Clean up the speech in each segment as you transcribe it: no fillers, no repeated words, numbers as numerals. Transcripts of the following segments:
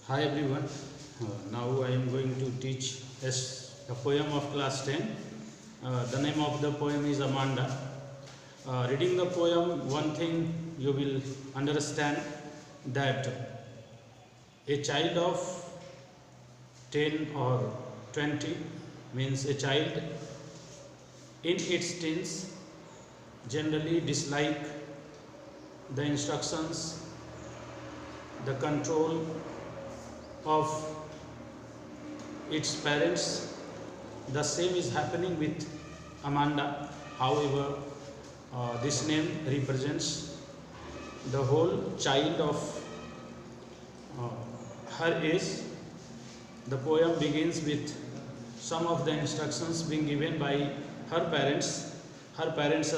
Hi everyone. Now I am going to teach a poem of class 10. The name of the poem is Amanda. Reading the poem, one thing you will understand that a child of 10 or 20 means a child in its teens generally dislike the instructions, the control of its parents. The same is happening with Amanda. However, this name represents the whole child of her age. The poem begins with some of the instructions being given by her parents. Her parents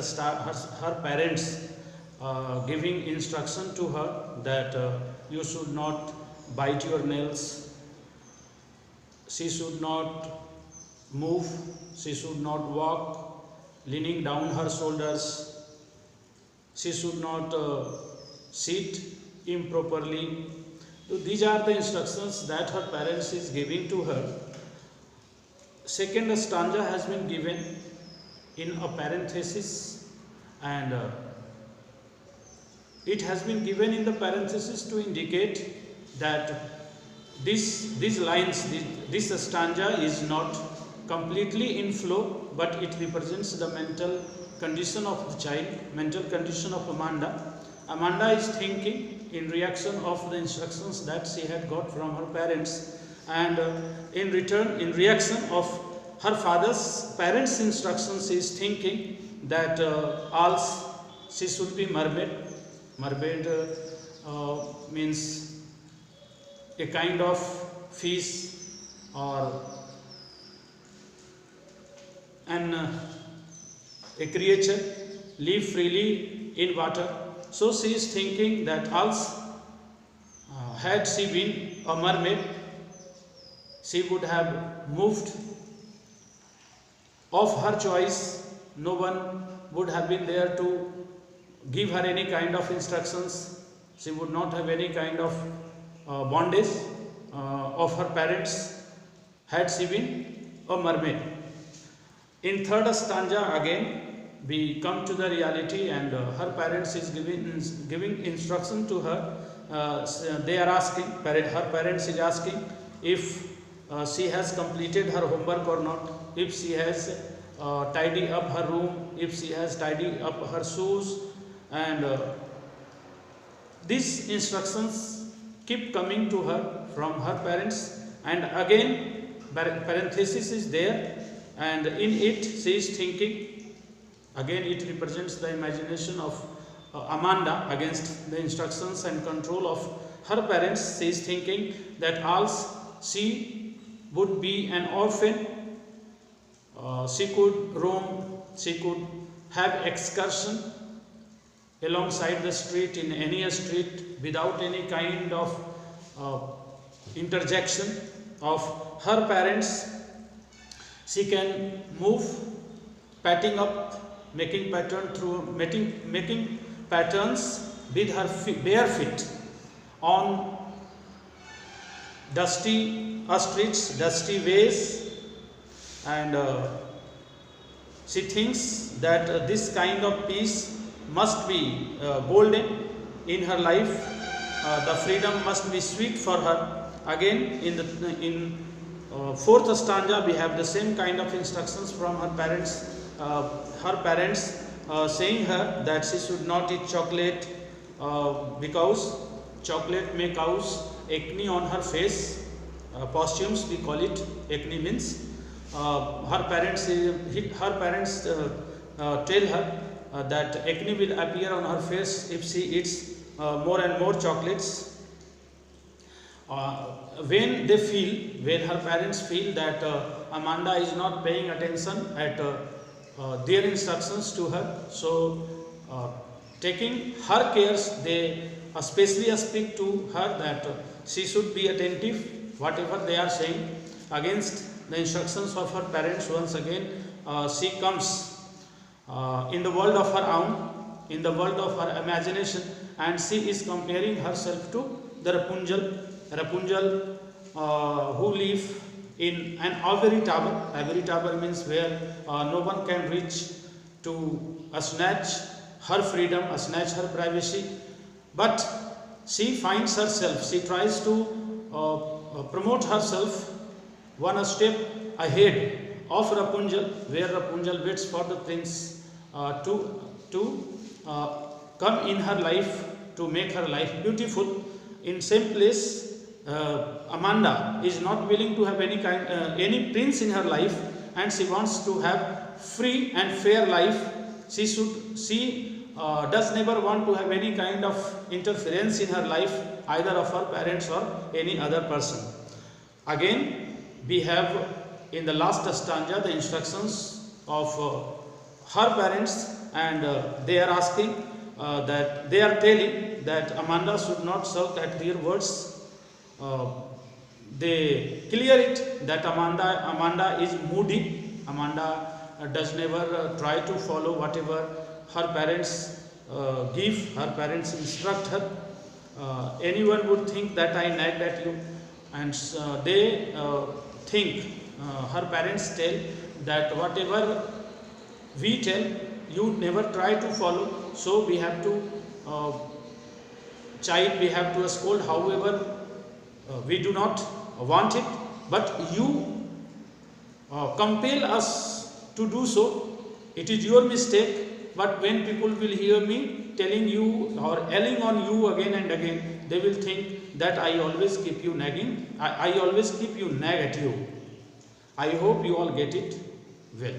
giving instruction to her that you should not bite your nails, she should not move, she should not walk leaning down her shoulders, she should not sit improperly. So these are the instructions that her parents is giving to her. Second stanza has been given in a parenthesis, and it has been given in the parenthesis to indicate that these lines, this stanza is not completely in flow, but it represents the mental condition of the child, mental condition of Amanda. Amanda is thinking in reaction of the instructions that she had got from her parents, and in reaction of her father's parents' instructions, she is thinking that also she should be mermaid. Mermaid means a kind of fish or a creature live freely in water. So she is thinking that also had she been a mermaid, she would have moved of her choice. No one would have been there to give her any kind of instructions. She would not have any kind of bondage of her parents had she been a mermaid. In third stanza again we come to the reality, and her parents is giving instruction to her. They are asking, her parents is asking if she has completed her homework or not, if she has tidied up her room, if she has tidied up her shoes, and these instructions keep coming to her from her parents. And again parenthesis is there, and in it she is thinking, again it represents the imagination of Amanda against the instructions and control of her parents. She is thinking that also she would be an orphan, she could roam, she could have excursion alongside the street, in any street, without any kind of interjection of her parents. She can move, patting up, making patterns with her bare feet on dusty streets, dusty ways, and she thinks that this kind of peace must be golden in her life. The freedom must be sweet for her. Again, in fourth stanza, we have the same kind of instructions from her parents. Her parents saying her that she should not eat chocolate because chocolate may cause acne on her face. Pustules, we call it. Acne means her parents tell her that acne will appear on her face if she eats more and more chocolates. When her parents feel that Amanda is not paying attention at their instructions to her, so taking her cares, they especially speak to her that she should be attentive whatever they are saying. Against the instructions of her parents, once again she comes in the world of her own, in the world of her imagination, and she is comparing herself to the Rapunzel. Rapunzel, who live in an ivory tower. Ivory tower means where no one can reach to snatch her freedom, snatch her privacy. But she finds herself, she tries to promote herself one step ahead of Rapunzel, where Rapunzel waits for the prince to come in her life to make her life beautiful. In same place, Amanda is not willing to have any prince in her life, and she wants to have free and fair life. She does never want to have any kind of interference in her life, either of her parents or any other person. Again, we have in the last stanza the instructions of her parents, and they are asking that they are telling that Amanda should not sulk at their words. They clear it that Amanda is moody. Amanda does never try to follow whatever her parents give, her parents instruct her. Anyone would think that I nagged at you, and they think, her parents tell that whatever we tell, you never try to follow, so we have to chide, we have to scold, however we do not want it, but you compel us to do so. It is your mistake, but when people will hear me telling you or yelling on you again and again, they will think that I always keep you nagging, I always keep you nag at you. I hope you all get it well.